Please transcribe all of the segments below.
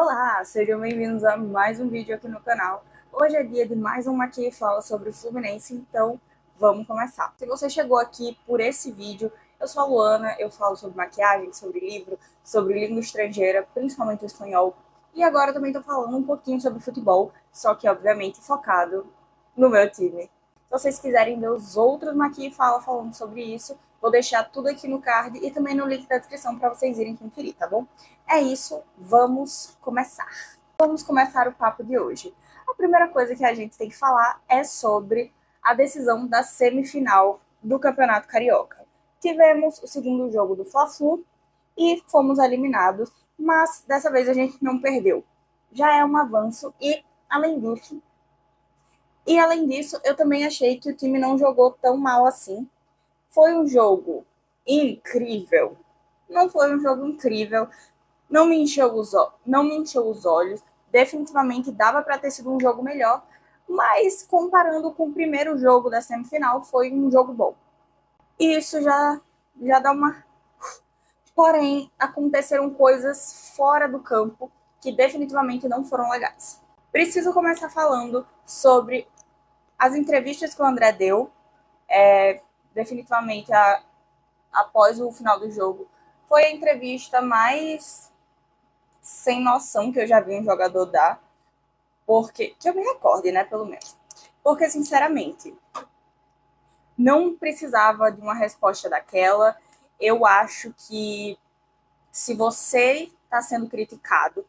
Olá, sejam bem-vindos a mais um vídeo aqui no canal. Hoje é dia de mais uma que fala sobre o Fluminense, então vamos começar. Se você chegou aqui por esse vídeo, eu sou a Luana, eu falo sobre maquiagem, sobre livro, sobre língua estrangeira, principalmente o espanhol, e agora também estou falando um pouquinho sobre futebol, só que obviamente focado no meu time. Se vocês quiserem ver os outros Maqui Fala falando sobre isso, vou deixar tudo aqui no card e também no link da descrição para vocês irem conferir, tá bom? É isso, vamos começar. Vamos começar o papo de hoje. A primeira coisa que a gente tem que falar é sobre a decisão da semifinal do Campeonato Carioca. Tivemos o segundo jogo do Fla-Flu e fomos eliminados, mas dessa vez a gente não perdeu. Já é um avanço e, além disso, eu também achei que o time não jogou tão mal assim. Foi um jogo incrível. Não foi um jogo incrível. Não me encheu os olhos. Definitivamente dava para ter sido um jogo melhor. Mas comparando com o primeiro jogo da semifinal, foi um jogo bom. E isso já dá uma... Porém, aconteceram coisas fora do campo que definitivamente não foram legais. Preciso começar falando sobre as entrevistas que o André deu, definitivamente após o final do jogo, foi a entrevista mais sem noção que eu já vi um jogador dar, porque, que eu me recorde, né, pelo menos. Porque, sinceramente, não precisava de uma resposta daquela. Eu acho que se você está sendo criticado,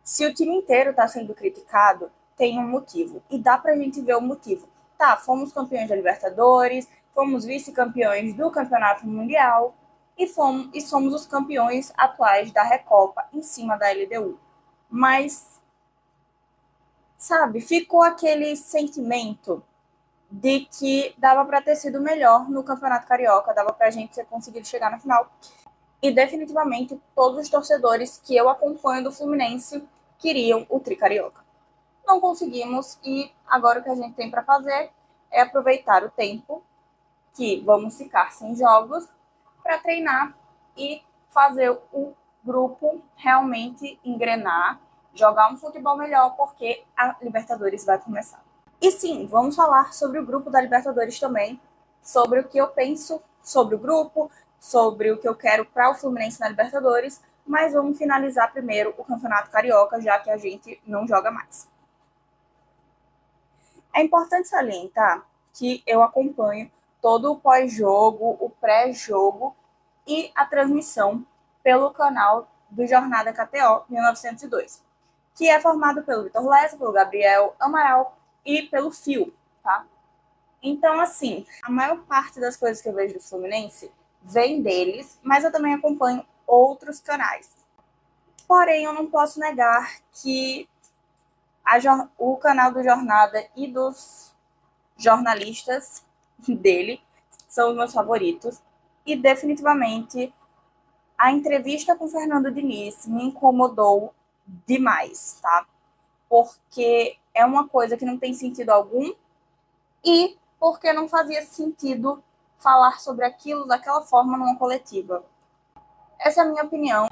se o time inteiro está sendo criticado, tem um motivo. E dá pra gente ver o motivo. Tá, fomos campeões da Libertadores, fomos vice-campeões do Campeonato Mundial e somos os campeões atuais da Recopa, em cima da LDU. Mas, sabe, ficou aquele sentimento de que dava para ter sido melhor no Campeonato Carioca, dava pra gente ter conseguido chegar na final. E definitivamente todos os torcedores que eu acompanho do Fluminense queriam o Tricarioca. Não conseguimos e agora o que a gente tem para fazer é aproveitar o tempo que vamos ficar sem jogos para treinar e fazer o grupo realmente engrenar, jogar um futebol melhor, porque a Libertadores vai começar. E sim, vamos falar sobre o grupo da Libertadores também, sobre o que eu penso sobre o grupo, sobre o que eu quero para o Fluminense na Libertadores, mas vamos finalizar primeiro o Campeonato Carioca, já que a gente não joga mais. É importante salientar que eu acompanho todo o pós-jogo, o pré-jogo e a transmissão pelo canal do Jornada KTO 1902, que é formado pelo Vitor Lessa, pelo Gabriel Amaral e pelo Fio, tá? Então, assim, a maior parte das coisas que eu vejo do Fluminense vem deles, mas eu também acompanho outros canais. Porém, eu não posso negar que o canal do Jornada e dos jornalistas dele são os meus favoritos. E definitivamente a entrevista com o Fernando Diniz me incomodou demais, tá? Porque é uma coisa que não tem sentido algum e porque não fazia sentido falar sobre aquilo daquela forma numa coletiva. Essa é a minha opinião.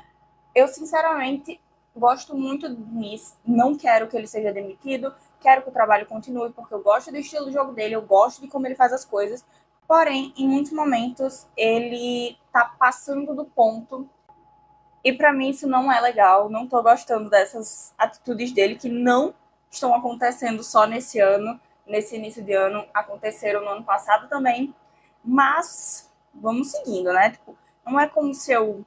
Eu, sinceramente, gosto muito do Diniz, não quero que ele seja demitido, quero que o trabalho continue, porque eu gosto do estilo de jogo dele, eu gosto de como ele faz as coisas, porém, em muitos momentos, ele tá passando do ponto, e para mim isso não é legal, não tô gostando dessas atitudes dele, que não estão acontecendo só nesse ano, nesse início de ano, aconteceram no ano passado também, mas vamos seguindo, né? Tipo, não é como se eu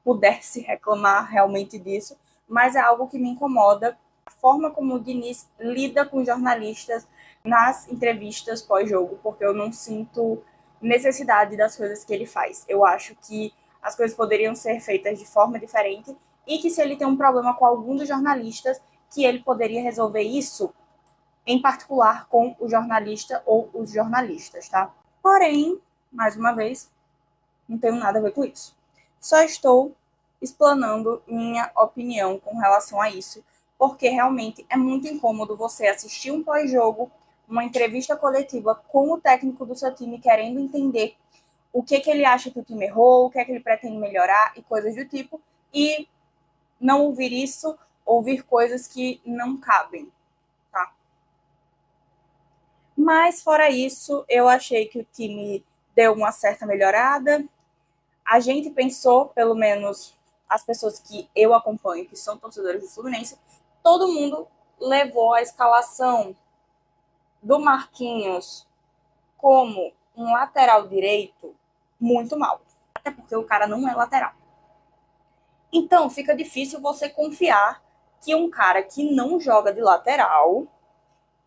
pudesse reclamar realmente disso, mas é algo que me incomoda. A forma como o Diniz lida com jornalistas nas entrevistas pós-jogo, porque eu não sinto necessidade das coisas que ele faz. Eu acho que as coisas poderiam ser feitas de forma diferente e que se ele tem um problema com algum dos jornalistas, que ele poderia resolver isso em particular com o jornalista ou os jornalistas, tá? Porém, mais uma vez, não tenho nada a ver com isso. Só estou explanando minha opinião com relação a isso, porque realmente é muito incômodo você assistir um pós-jogo, uma entrevista coletiva com o técnico do seu time querendo entender o que ele acha que o time errou, o que é que ele pretende melhorar e coisas do tipo, e não ouvir isso, ouvir coisas que não cabem, tá? Mas, fora isso, eu achei que o time deu uma certa melhorada. A gente pensou, pelo menos as pessoas que eu acompanho, que são torcedores do Fluminense, todo mundo levou a escalação do Marquinhos como um lateral direito muito mal. Até porque o cara não é lateral. Então, fica difícil você confiar que um cara que não joga de lateral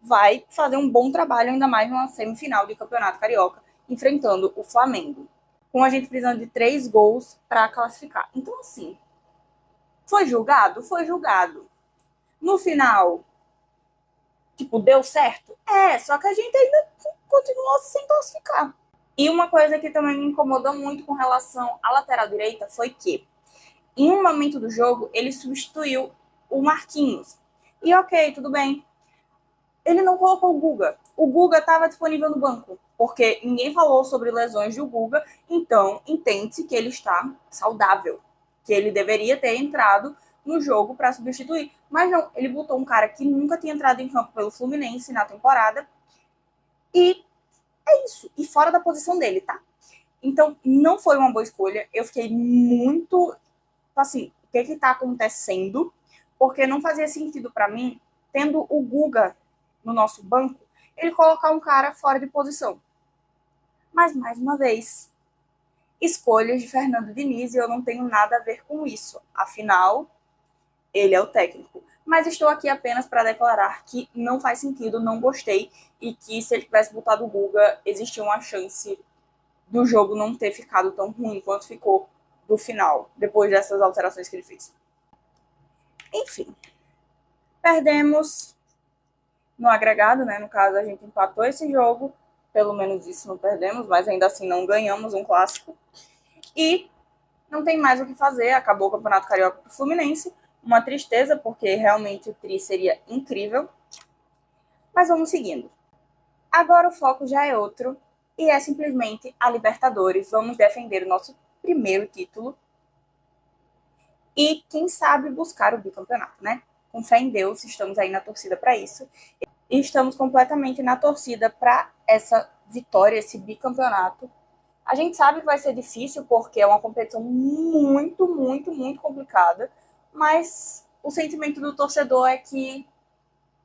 vai fazer um bom trabalho, ainda mais numa semifinal de Campeonato Carioca, enfrentando o Flamengo. Com a gente precisando de 3 gols para classificar. Então, assim, foi julgado? Foi julgado. No final, tipo, deu certo? Só que a gente ainda continuou sem classificar. E uma coisa que também me incomodou muito com relação à lateral direita foi que, em um momento do jogo, ele substituiu o Marquinhos. E ok, tudo bem. Ele não colocou o Guga. O Guga estava disponível no banco, porque ninguém falou sobre lesões do Guga, então entende-se que ele está saudável, que ele deveria ter entrado no jogo para substituir. Mas não, ele botou um cara que nunca tinha entrado em campo pelo Fluminense na temporada, e é isso. E fora da posição dele, tá? Então, não foi uma boa escolha. Eu fiquei muito, assim, o que está acontecendo? Porque não fazia sentido para mim, tendo o Guga no nosso banco, ele colocar um cara fora de posição. Mas, mais uma vez, escolhas de Fernando Diniz, e eu não tenho nada a ver com isso. Afinal, ele é o técnico. Mas estou aqui apenas para declarar que não faz sentido, não gostei, e que se ele tivesse botado o Guga, existia uma chance do jogo não ter ficado tão ruim quanto ficou do final, depois dessas alterações que ele fez. Enfim, perdemos no agregado, né? No caso, a gente empatou esse jogo, pelo menos isso não perdemos, mas ainda assim não ganhamos um clássico. E não tem mais o que fazer, acabou o Campeonato Carioca pro Fluminense. Uma tristeza, porque realmente o tri seria incrível. Mas vamos seguindo. Agora o foco já é outro, e é simplesmente a Libertadores. Vamos defender o nosso primeiro título e, quem sabe, buscar o bicampeonato, né? Com fé em Deus, estamos aí na torcida para isso. E estamos completamente na torcida para essa vitória, esse bicampeonato. A gente sabe que vai ser difícil, porque é uma competição muito, muito, muito complicada, mas o sentimento do torcedor é que,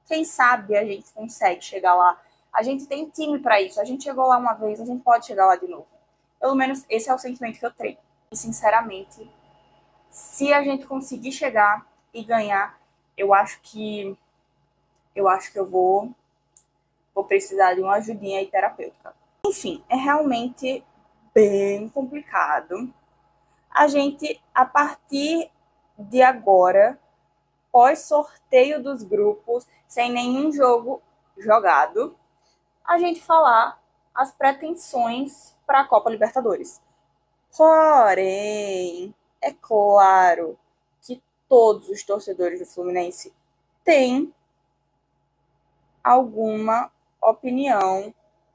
quem sabe, a gente consegue chegar lá. A gente tem time para isso. A gente chegou lá uma vez, a gente pode chegar lá de novo. Pelo menos esse é o sentimento que eu tenho. E, sinceramente, se a gente conseguir chegar e ganhar, eu acho que eu vou precisar de uma ajudinha aí terapêutica. Enfim, é realmente bem complicado. A gente, a partir de agora, pós-sorteio dos grupos, sem nenhum jogo jogado, a gente falar as pretensões para a Copa Libertadores. Porém, é claro que todos os torcedores do Fluminense têm alguma opinião,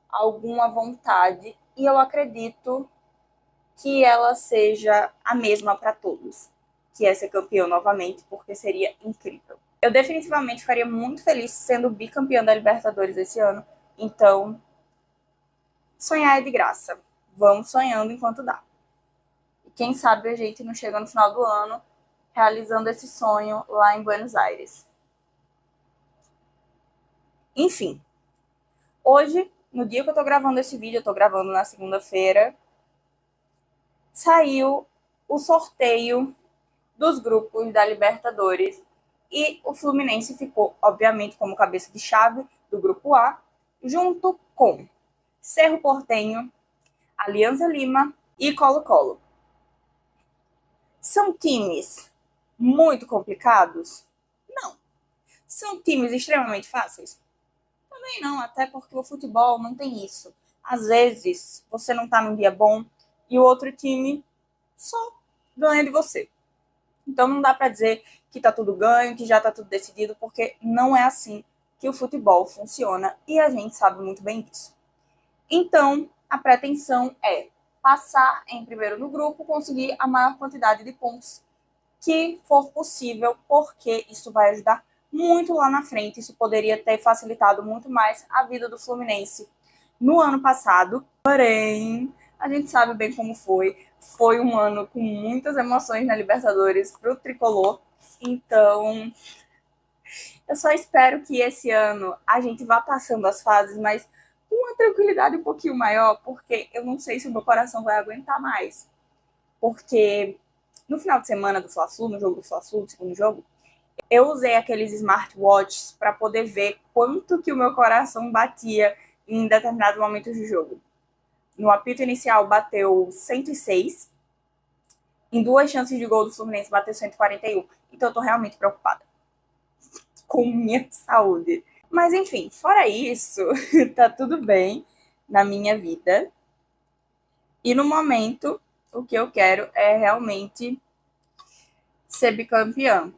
alguma vontade, e eu acredito que ela seja a mesma para todos, que é ser campeão novamente, porque seria incrível. Eu definitivamente ficaria muito feliz sendo bicampeão da Libertadores esse ano, então sonhar é de graça. Vamos sonhando enquanto dá. E quem sabe a gente não chega no final do ano realizando esse sonho lá em Buenos Aires. Enfim, hoje, no dia que eu tô gravando esse vídeo, eu tô gravando na segunda-feira, saiu o sorteio dos grupos da Libertadores e o Fluminense ficou, obviamente, como cabeça de chave do grupo A, junto com Cerro Porteño, Alianza Lima e Colo-Colo. São times muito complicados? Não. São times extremamente fáceis? Também não, até porque o futebol não tem isso. Às vezes, você não tá num dia bom e o outro time só ganha de você. Então não dá para dizer que tá tudo ganho, que já tá tudo decidido, porque não é assim que o futebol funciona e a gente sabe muito bem disso. Então, a pretensão é passar em primeiro no grupo, conseguir a maior quantidade de pontos que for possível, porque isso vai ajudar muito lá na frente. Isso poderia ter facilitado muito mais a vida do Fluminense no ano passado. Porém, a gente sabe bem como foi. Foi um ano com muitas emoções na Libertadores para o Tricolor. Então, eu só espero que esse ano a gente vá passando as fases, mas com uma tranquilidade um pouquinho maior, porque eu não sei se o meu coração vai aguentar mais. Porque no final de semana do Fla-Flu, no jogo do Fla-Flu, no segundo jogo, eu usei aqueles smartwatches para poder ver quanto que o meu coração batia em determinados momentos do jogo. No apito inicial bateu 106, em duas chances de gol do Fluminense bateu 141. Então eu tô realmente preocupada com minha saúde. Mas enfim, fora isso, tá tudo bem na minha vida. E no momento, o que eu quero é realmente ser bicampeã.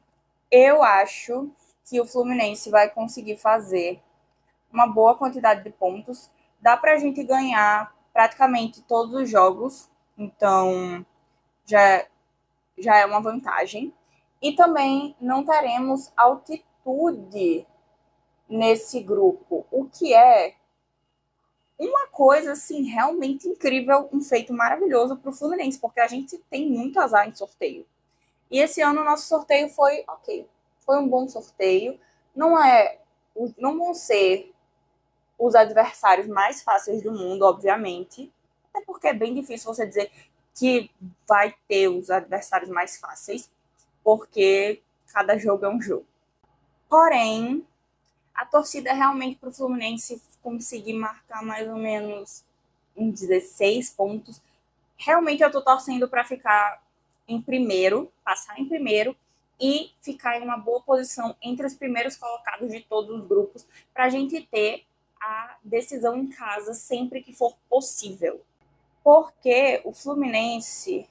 Eu acho que o Fluminense vai conseguir fazer uma boa quantidade de pontos. Dá pra gente ganhar praticamente todos os jogos, então já é uma vantagem. E também não teremos altitude nesse grupo, o que é uma coisa assim realmente incrível, um feito maravilhoso para o Fluminense, porque a gente tem muito azar em sorteio. E esse ano o nosso sorteio foi ok, foi um bom sorteio. Não vão ser os adversários mais fáceis do mundo, obviamente, até porque é bem difícil você dizer que vai ter os adversários mais fáceis, porque cada jogo é um jogo. Porém, a torcida é realmente para o Fluminense conseguir marcar mais ou menos em 16 pontos. Realmente eu estou torcendo para ficar em primeiro, passar em primeiro e ficar em uma boa posição entre os primeiros colocados de todos os grupos, para a gente ter a decisão em casa sempre que for possível. Porque o Fluminense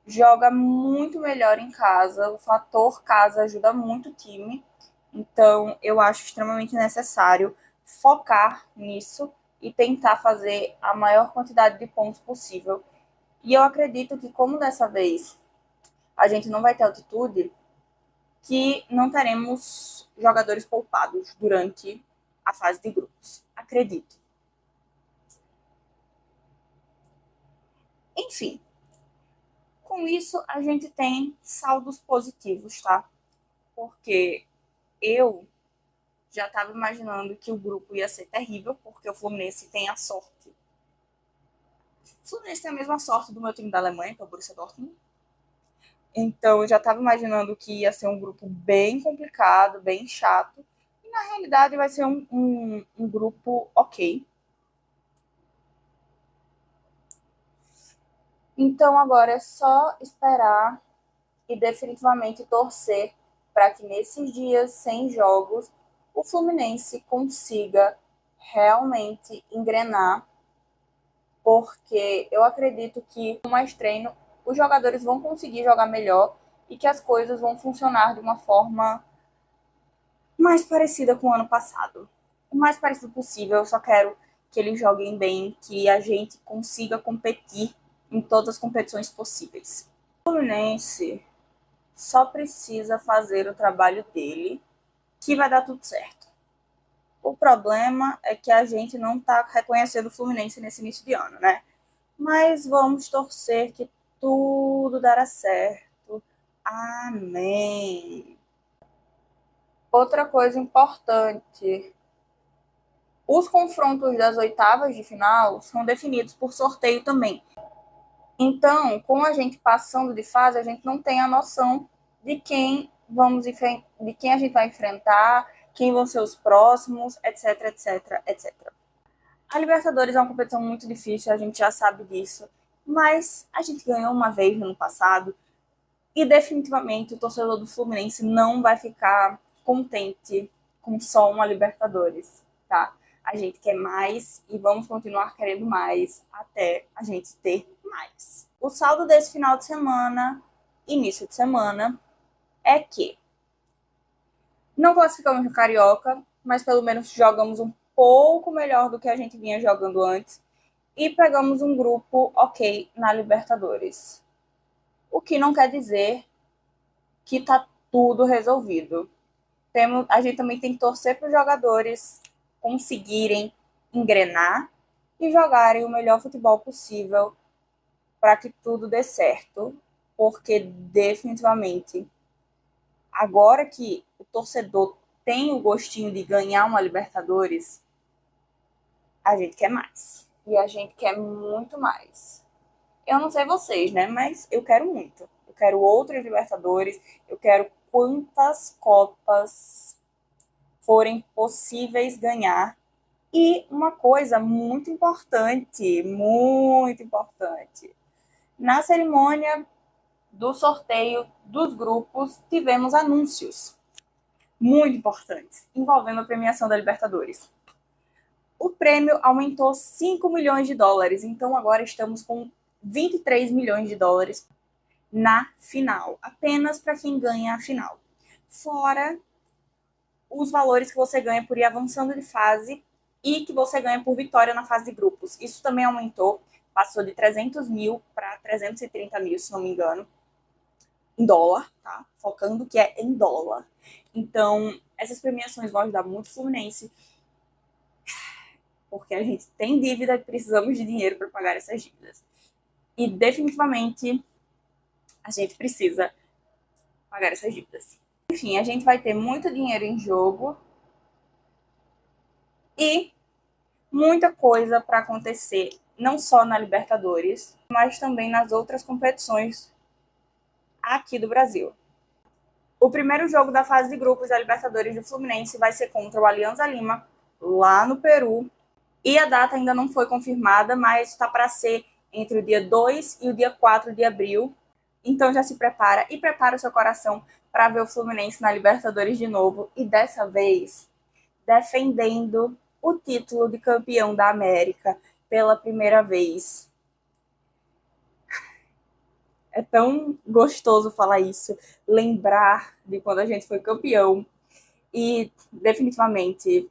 joga muito melhor em casa, o fator casa ajuda muito o time. Então, eu acho extremamente necessário focar nisso e tentar fazer a maior quantidade de pontos possível. E eu acredito que, como dessa vez a gente não vai ter altitude, que não teremos jogadores poupados durante a fase de grupos. Acredito. Enfim, com isso a gente tem saldos positivos, tá? Porque eu já estava imaginando que o grupo ia ser terrível, porque o Fluminense tem a sorte. O Fluminense tem a mesma sorte do meu time da Alemanha, que é o Borussia Dortmund. Então, eu já estava imaginando que ia ser um grupo bem complicado, bem chato. E, na realidade, vai ser um grupo ok. Então, agora é só esperar e definitivamente torcer para que nesses dias sem jogos o Fluminense consiga realmente engrenar, porque eu acredito que com mais treino os jogadores vão conseguir jogar melhor e que as coisas vão funcionar de uma forma mais parecida com o ano passado. O mais parecido possível, eu só quero que eles joguem bem, que a gente consiga competir em todas as competições possíveis. O Fluminense só precisa fazer o trabalho dele, que vai dar tudo certo. O problema é que a gente não está reconhecendo o Fluminense nesse início de ano, né? Mas vamos torcer que tudo dará certo. Amém. Outra coisa importante: os confrontos das oitavas de final são definidos por sorteio também. Então, com a gente passando de fase, a gente não tem a noção de quem de quem a gente vai enfrentar, quem vão ser os próximos, etc, etc, etc. A Libertadores é uma competição muito difícil, a gente já sabe disso, mas a gente ganhou uma vez no ano passado e definitivamente o torcedor do Fluminense não vai ficar contente com só uma Libertadores, tá? A gente quer mais e vamos continuar querendo mais até a gente ter mais. O saldo desse final de semana, início de semana, é que não classificamos no Carioca, mas pelo menos jogamos um pouco melhor do que a gente vinha jogando antes e pegamos um grupo ok na Libertadores. O que não quer dizer que tá tudo resolvido. A gente também tem que torcer para os jogadores conseguirem engrenar e jogarem o melhor futebol possível para que tudo dê certo, porque definitivamente, agora que o torcedor tem o gostinho de ganhar uma Libertadores, a gente quer mais. E a gente quer muito mais. Eu não sei vocês, né? Mas eu quero muito. Eu quero outros Libertadores, eu quero quantas Copas forem possíveis ganhar. E uma coisa muito importante. Na cerimônia do sorteio dos grupos, tivemos anúncios muito importantes envolvendo a premiação da Libertadores. O prêmio aumentou 5 milhões de dólares, então agora estamos com 23 milhões de dólares na final, apenas para quem ganha a final. Fora os valores que você ganha por ir avançando de fase e que você ganha por vitória na fase de grupos. Isso também aumentou, passou de 300 mil para 330 mil, se não me engano, em dólar, tá? Focando que é em dólar. Então, essas premiações vão ajudar muito o Fluminense, porque a gente tem dívida e precisamos de dinheiro para pagar essas dívidas. E definitivamente a gente precisa pagar essas dívidas. Enfim, a gente vai ter muito dinheiro em jogo e muita coisa para acontecer, não só na Libertadores, mas também nas outras competições aqui do Brasil. O primeiro jogo da fase de grupos da Libertadores do Fluminense vai ser contra o Alianza Lima, lá no Peru. E a data ainda não foi confirmada, mas está para ser entre o dia 2 e o dia 4 de abril. Então já se prepara e prepara o seu coração para ver o Fluminense na Libertadores de novo. E dessa vez, defendendo o título de campeão da América pela primeira vez. É tão gostoso falar isso, lembrar de quando a gente foi campeão. E definitivamente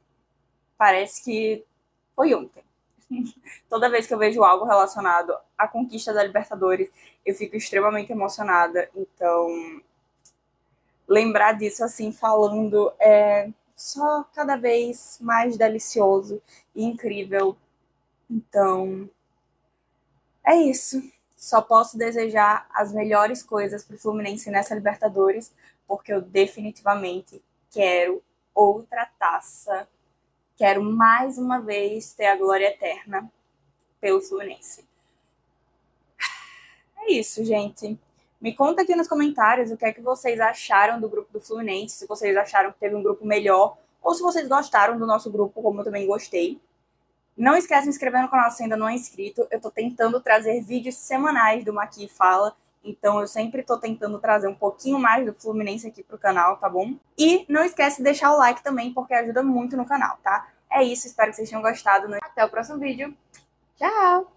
parece que foi ontem. Toda vez que eu vejo algo relacionado à conquista da Libertadores, eu fico extremamente emocionada. Então, lembrar disso assim, falando, é só cada vez mais delicioso e incrível. Então, é isso. Só posso desejar as melhores coisas para o Fluminense nessa Libertadores, porque eu definitivamente quero outra taça. Quero mais uma vez ter a glória eterna pelo Fluminense. É isso, gente. Me conta aqui nos comentários o que é que vocês acharam do grupo do Fluminense, se vocês acharam que teve um grupo melhor, ou se vocês gostaram do nosso grupo, como eu também gostei. Não esquece de se inscrever no canal se ainda não é inscrito. Eu tô tentando trazer vídeos semanais do Maqui Fala, então eu sempre tô tentando trazer um pouquinho mais do Fluminense aqui pro canal, tá bom? E não esquece de deixar o like também, porque ajuda muito no canal, tá? É isso, espero que vocês tenham gostado. Até o próximo vídeo. Tchau!